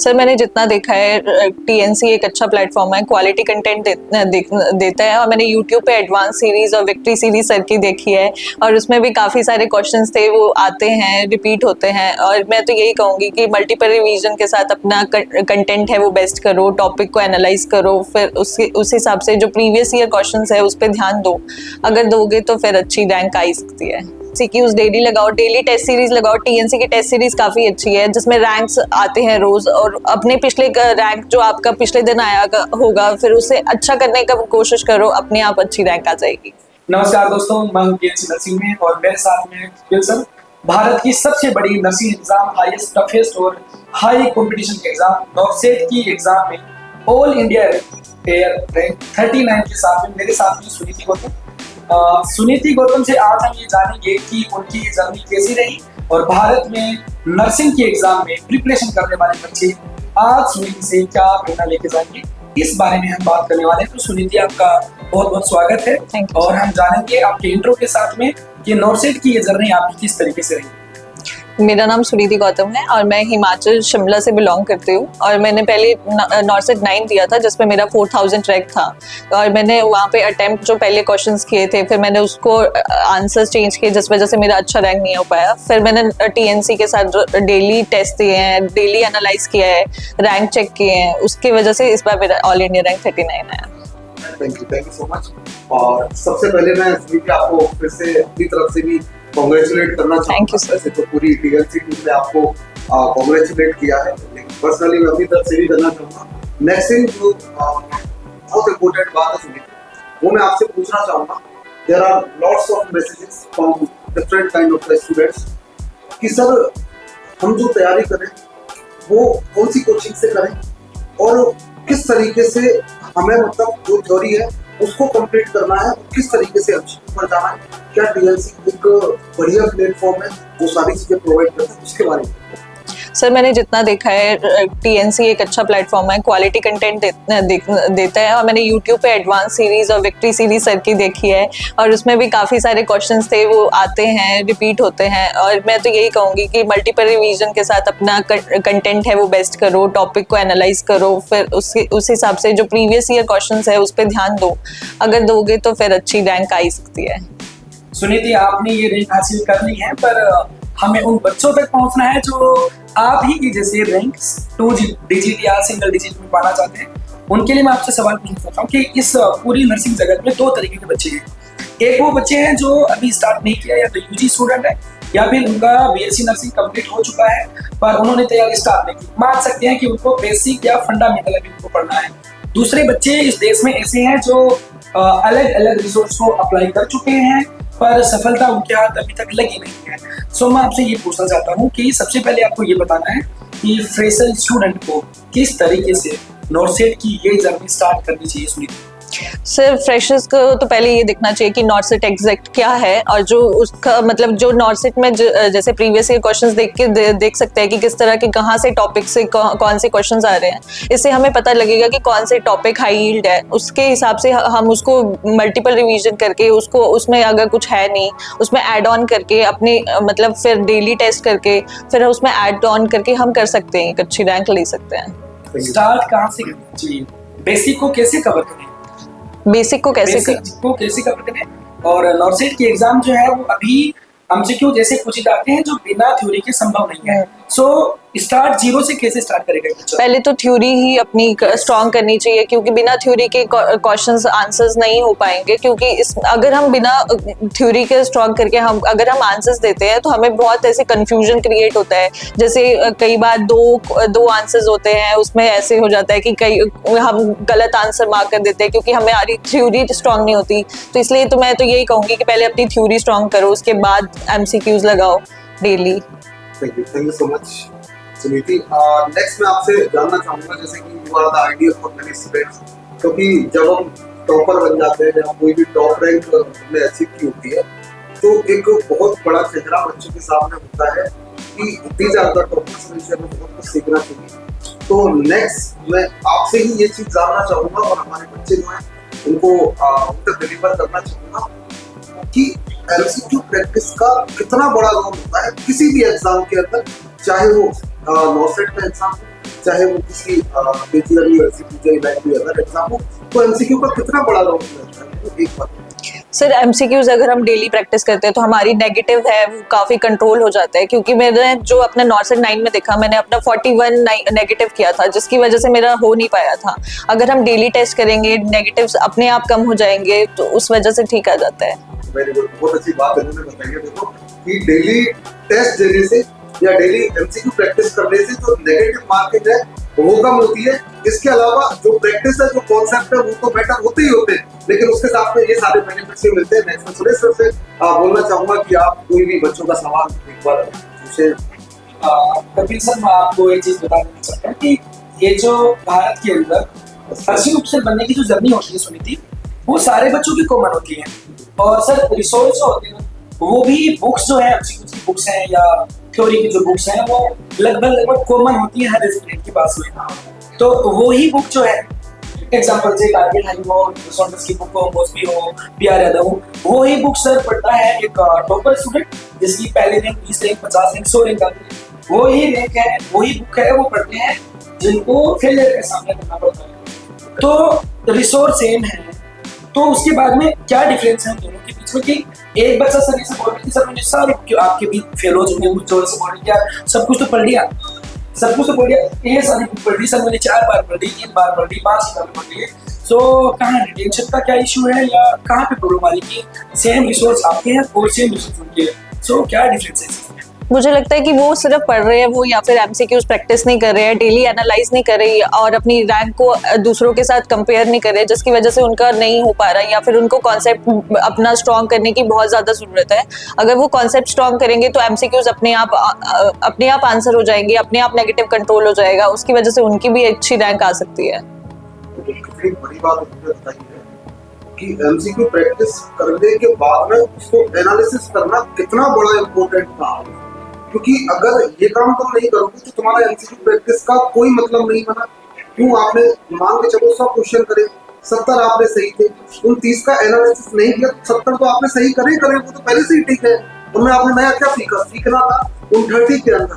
Sir मैंने जितना देखा है टीएनसी एक अच्छा प्लेटफॉर्म है, क्वालिटी कंटेंट देता है। और मैंने यूट्यूब पे एडवांस सीरीज और विक्ट्री सीरीज सर की देखी है और उसमें भी काफ़ी सारे क्वेश्चंस थे, वो आते हैं, रिपीट होते हैं। और मैं तो यही कहूँगी कि मल्टीपल रिवीजन के साथ अपना कंटेंट है वो बेस्ट करो, टॉपिक को एनालाइज करो, फिर उस हिसाब से जो प्रीवियस ईयर क्वेश्चंस है उस पर ध्यान दो। अगर दोगे तो फिर अच्छी रैंक आ सकती है। सीक्यूज डेली लगाओ, डेली टेस्ट सीरीज लगाओ। टीएनसी की टेस्ट सीरीज काफी अच्छी है जिसमें रैंक्स आते हैं रोज, और अपने पिछले रैंक जो आपका पिछले दिन आया होगा फिर उसे अच्छा करने का कोशिश करो, अपने आप अच्छी रैंक आ जाएगी। नमस्कार दोस्तों, मैं हूं टीएनसी नर्सिंग में और मेरे साथ में विल्सन। भारत की सबसे बड़ी नर्सिंग एग्जाम, हाईएस्ट टफेस्ट और हाई कंपटीशन के एग्जाम नॉर्सेट की एग्जाम में ऑल इंडिया रैंक 39 के साथ में मेरे साथ में सुनीति गौतम। सुनीति गौतम से आज हम ये जानेंगे कि उनकी जर्नी कैसी रही और भारत में नर्सिंग की एग्जाम में प्रिपरेशन करने वाले बच्चे आज सुनीति से क्या प्रेरणा लेके जाएंगे, इस बारे में हम बात करने वाले हैं। तो सुनीति, आपका बहुत बहुत स्वागत है और हम जानेंगे आपके इंट्रो के साथ में कि नॉर्सेट की ये जर्नी आपकी किस तरीके से रही। मेरा नाम सुनीति गौतम है और मैं हिमाचल शिमला से बिलोंग करती हूँ। और मैंने पहले नॉर्सेट 9 दिया था जिसमें मेरा 4000 रैंक था और मैंने वहाँ पे अटेम्प्ट जो पहले क्वेश्चंस किए थे फिर मैंने उसको आंसर्स चेंज किए जिस वजह से मेरा अच्छा रैंक नहीं हो पाया। फिर मैंने टीएनसी के साथ डेली टेस्ट दिए हैं, डेली एनालाइज किया है, रैंक चेक किए हैं, उसकी वजह से इस बार मेरा ऑल इंडिया रैंक 39 आया। Thank you so much. और सबसे पहले मैं सुनीति आपको फिर से अपनी तरफ से भी कांग्रेचुलेट करना चाहूँगा। वैसे तो पूरी टीएनसी टीम ने आपको कांग्रेचुलेट किया है, लेकिन पर्सनली मैं अपनी तरफ से भी करना चाहूँगा। नेक्स्ट थिंग जो बहुत इम्पोर्टेंट बात है सुनीति, वो मैं आपसे पूछना चाहूँगा। There are lots of messages from different kind of students कि सर हम जो तैयारी करें वो कौन सी कोचिंग से करें और किस तरीके से हमें मतलब जो थ्योरी है उसको कंप्लीट करना है और किस तरीके से अचीव पर जाना है। क्या टीएनसी एक बढ़िया प्लेटफॉर्म है वो सारी चीजें प्रोवाइड करता है, उसके बारे में? सर मैंने जितना देखा है टीएनसी एक अच्छा प्लेटफॉर्म है, क्वालिटी कंटेंट देता है। और मैंने यूट्यूब पे एडवांस सीरीज और विक्ट्री सीरीज सर की देखी है और उसमें भी काफ़ी सारे क्वेश्चंस थे, वो आते हैं, रिपीट होते हैं। और मैं तो यही कहूँगी कि मल्टीपल रिवीजन के साथ अपना कंटेंट है वो बेस्ट करो, टॉपिक को एनालाइज करो, फिर उस हिसाब से जो प्रीवियस ईयर क्वेश्चंस है उस पर ध्यान दो। अगर दोगे तो फिर अच्छी रैंक आ सकती है। सुनीति, आपने ये रैंक हासिल कर ली है, पर हमें उन बच्चों तक पहुंचना है जो आप ही की जैसे रैंक 2 डिजिट या सिंगल डिजिट में पाना चाहते हैं। उनके लिए मैं आपसे सवाल पूछना चाहता हूँ कि इस पूरी नर्सिंग जगत में 2 तरीके के बच्चे हैं। एक वो बच्चे हैं जो अभी स्टार्ट नहीं किया, या तो यूजी स्टूडेंट है या फिर उनका बीएससी नर्सिंग कंप्लीट हो चुका है पर उन्होंने तैयारी स्टार्ट नहीं की। मान सकते हैं कि उनको बेसिक या फंडामेंटल अभी उनको पढ़ना है। दूसरे बच्चे इस देश में ऐसे हैं जो अलग अलग रिसोर्स को अप्लाई कर चुके हैं पर सफलता उनके हाथ अभी तक लगी नहीं है। सो मैं आपसे ये पूछना चाहता हूँ कि सबसे पहले आपको ये बताना है कि फ्रेशर स्टूडेंट को किस तरीके से नॉर्सेट की ये जर्नी स्टार्ट करनी चाहिए। सुनीति सर, फ्रेशर्स को तो पहले ये देखना चाहिए कि नॉर्सेट एग्जैक्ट क्या है और जो उसका मतलब जो नॉर्सेट में जैसे प्रीवियस ईयर क्वेश्चंस देख सकते हैं कि किस तरह के कहाँ से टॉपिक से कौन से क्वेश्चंस आ रहे हैं। इससे हमें पता लगेगा कि कौन से टॉपिक हाई यील्ड है। उसके हिसाब से हम उसको मल्टीपल रिवीजन करके उसको उसमें अगर कुछ है नहीं उसमें ऐड ऑन करके अपने मतलब फिर डेली टेस्ट करके फिर उसमें ऐड ऑन करके हम कर सकते हैं, एक अच्छी रैंक ले सकते हैं। स्टार्ट कहाँ से करना चाहिए? बेसिक को कैसे कवर करें? बेसिक को कैसे कवर करें? और नॉर्सेट की एग्जाम जो है वो अभी एमसीक्यू जैसे पूछे जाते हैं जो बिना थ्योरी के संभव नहीं है। सो स्टार्ट जीरो से कैसे स्टार्ट करेगा बच्चा? पहले तो थ्योरी ही अपनी स्ट्रॉन्ग करनी चाहिए क्योंकि बिना थ्योरी के क्वेश्चंस आंसर्स नहीं हो पाएंगे। क्योंकि अगर हम बिना थ्योरी के स्ट्रॉन्ग करके अगर हम आंसर्स देते हैं तो हमें बहुत ऐसे कंफ्यूजन क्रिएट होता है। जैसे कई बार दो आंसर्स होते हैं, उसमें ऐसे हो जाता है कि हम गलत आंसर मार्क कर देते हैं क्योंकि हमारी थ्योरी स्ट्रॉन्ग नहीं होती। तो इसलिए तो मैं तो यही कहूँगी कि पहले अपनी थ्योरी स्ट्रॉन्ग करो, उसके बाद एमसीक्यूज लगाओ daily. Thank you so much Suniti. Next मैं आपसे जानना चाहूँगा, जैसे कि you are the ideal for many students, क्योंकि जब हम टॉपर बन जाते हैं या कोई भी टॉप रैंक हमने अचीव की होती है तो एक बहुत बड़ा चेहरा बच्चों के सामने होता है कि दीज आर द टॉपर्स, इनसे हमें बहुत कुछ सीखना चाहिए। तो नेक्स्ट मैं आपसे ही ये चीज़ जानना चाहूँगा और हमारे बच्चे जो हैं उनको उन तक डिलीवर करना चाहूँगा कि एमसीक्यू प्रैक्टिस का कितना बड़ा रोल होता है किसी भी एग्जाम के अंदर, चाहे वो नॉर्सेट का एग्जाम हो चाहे वो किसी केजीएल या सीपीजे या कोई अदर एग्जाम हो, तो एमसीक्यू का कितना बड़ा रोल रहता है, वो एक बात। सर एमसीक्यूज अगर हम डेली प्रैक्टिस करते हैं तो हमारी नेगेटिव है वो काफी कंट्रोल हो जाता है, क्योंकि मैंने जो अपना नॉर्थ 9 में देखा, मैंने अपना 41 नेगेटिव किया था, जिसकी वजह से मेरा हो नहीं पाया था। अगर हम डेली टेस्ट करेंगे नेगेटिव्स अपने आप कम हो जाएंगे, तो उस वजह से ठीक आ जाता है। वेरी गुड, बहुत अच्छी बात इन्होंने बताई है। देखो कि डेली टेस्ट देने से या डेली एमसीक्यू प्रैक्टिस करने से जो नेगेटिव मार्किंग है वो कम होती है। इसके अलावा जो प्रैक्टिस है, जो कॉन्सेप्ट है, वो तो बेटर होते ही होते हैं, लेकिन उसके साथ में ये सारे बेनिफिट्स भी मिलते हैं। नेक्स्ट सुरेश सर से बोलना चाहूंगा कि आप कोई भी बच्चों का सवाल एक बार पूछे। कपिल सर, मैं आपको एक चीज बता देना चाहता हूँ कि ये जो भारत के अंदर अर्शी ऑफिसर बनने की जो जर्नी होती है सुनीति, वो सारे बच्चों की कॉमन होती है। और सर रिसोर्स जो होते हैं वो भी बुक्स जो है एमसीक्यू की बुक्स हैं या थ्योरी की जो बुक्स हैं वो लगभग कॉमन होती है हर स्टूडेंट के पास में। तो वो ही बुक जो है, एग्जांपल से टारगेट हाई हो, सॉन्डर्स की बुक हो, मोस्बी हो, पीआर यादव हो, वो ही बुक सर पढ़ता है एक टॉपर स्टूडेंट जिसकी पहले रैंक 20 रैंक 50 रैंक 100 रैंक आती है। वो ही रैंक है, वही बुक है, वो पढ़ते हैं जिनको फेलियर का सामना करना पड़ता है। तो रिसोर्स सेम है, तो उसके बाद में क्या डिफरेंस है दोनों के बीच में कि एक बच्चा सर ऐसे बोल रहा है कि सर मैंने सारे आपके भी फेल हो चुके हैं, कुछ जोर से बोल रहे हैं सब कुछ तो पढ़ लिया, सब कुछ तो पढ़ लिया, ये सारी बुक पढ़ ली सर मैंने 4 बार पढ़ ली, 3 बार पढ़ ली, 5 बार पढ़ ली। सो कहाँ रिटेंशन का क्या इशू है या कहाँ पे प्रॉब्लम आ रही है कि सेम रिसोर्स आपके हैं और सेम रिसोर्स उनके हैं? सो क्या डिफरेंस है? मुझे लगता है कि वो सिर्फ पढ़ रहे हैं वो, या फिर एमसीक्यूज प्रैक्टिस नहीं कर रहे हैं, डेली एनालाइज नहीं कर रही और अपनी रैंक को दूसरों के साथ कंपेयर नहीं कर रहे, जिसकी वजह से उनका नहीं हो पा रहा, या फिर उनको कॉन्सेप्ट अपना स्ट्रॉन्ग करने की बहुत ज़्यादा ज़रूरत है। अगर वो कॉन्सेप्ट स्ट्रॉन्ग करेंगे तो एमसीक्यूज अपने आप आंसर हो जाएंगे, अपने आप नेगेटिव कंट्रोल हो जाएगा, उसकी वजह से उनकी भी अच्छी रैंक आ सकती है। कितनी बड़ी बात उन्होंने बताई है कि एमसीक्यू प्रैक्टिस करने के बाद में उसको एनालिसिस करना कितना बड़ा इम्पोर्टेंट काम है, क्योंकि अगर ये काम तुम नहीं करोगे तो तुम्हारा एमसीक्यू प्रैक्टिस का कोई मतलब नहीं बना। क्यों? आपने मान के चलो 100 क्वेश्चन करे, 70 आपने सही थे, उन 30 का एनालिसिस नहीं किया, 70 तो आपने सही करे वो तो पहले से ही ठीक है, उनमें आपने नया क्या सीखना था उन 30 के अंदर।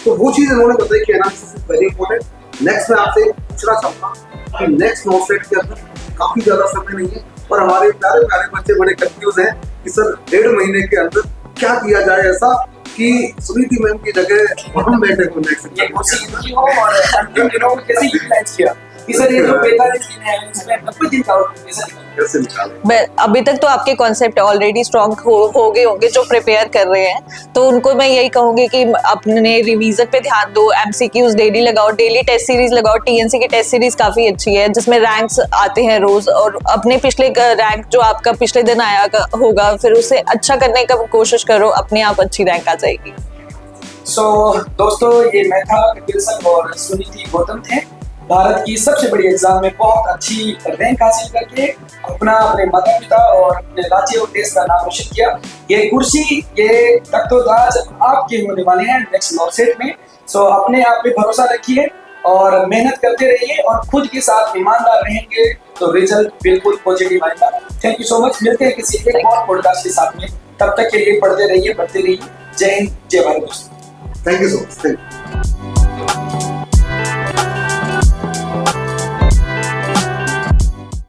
तो वो चीज इन्होंने बताई कि analysis is very important. Next मैं आपसे पूछना चाहूंगा कि नेक्स्ट नॉट के अंदर काफी ज्यादा समय नहीं है और हमारे प्यारे प्यारे बच्चे बड़े कंफ्यूज हैं कि सर 1.5 महीने के अंदर क्या किया जाए ऐसा कि सुनीति मैम की जगह हम बैठे हो नेक्स्ट ये कोशिश की हो और अंतिम दिनों में कैसे यूटिलाइज किया कि सर ये जो 45 दिन है इसमें 90 दिन का कैसे निकाले। अभी तक तो आपके कॉन्सेप्ट ऑलरेडी स्ट्रॉन्ग हो गए होंगे जो प्रिपेयर कर रहे हैं, तो उनको मैं यही कहूंगी कि अपने रिवीजन पे ध्यान दो, एमसीक्यूज डेली लगाओ, डेली टेस्ट सीरीज लगाओ। टीएनसी की टेस्ट सीरीज काफी अच्छी है जिसमें रैंक्स आते हैं रोज, और अपने पिछले रैंक जो आपका पिछले दिन आया होगा फिर उसे अच्छा करने का कोशिश करो, अपने आप अच्छी रैंक आ जाएगी। सो दोस्तों, ये मैं था कपिल सर और सुनीति गौतम थे। भारत की सबसे बड़ी एग्जाम में बहुत अच्छी रैंक हासिल करके अपने माता पिता और अपने राज्य और देश का नाम रोशन किया। ये कुर्सी, ये तख्तोताज आपके होने वाले हैं नेक्स्ट नॉर्सेट में। सो अपने आप पे भरोसा रखिए और मेहनत करते रहिए और खुद के साथ ईमानदार रहेंगे तो रिजल्ट बिल्कुल पॉजिटिव आएगा। Thank you so much. मिलते हैं किसी एक और पॉडकास्ट के साथ में, तब तक के लिए पढ़ते रहिए, बढ़ते रहिए। जय हिंद, जय भारत दोस्तों। Thank you so much.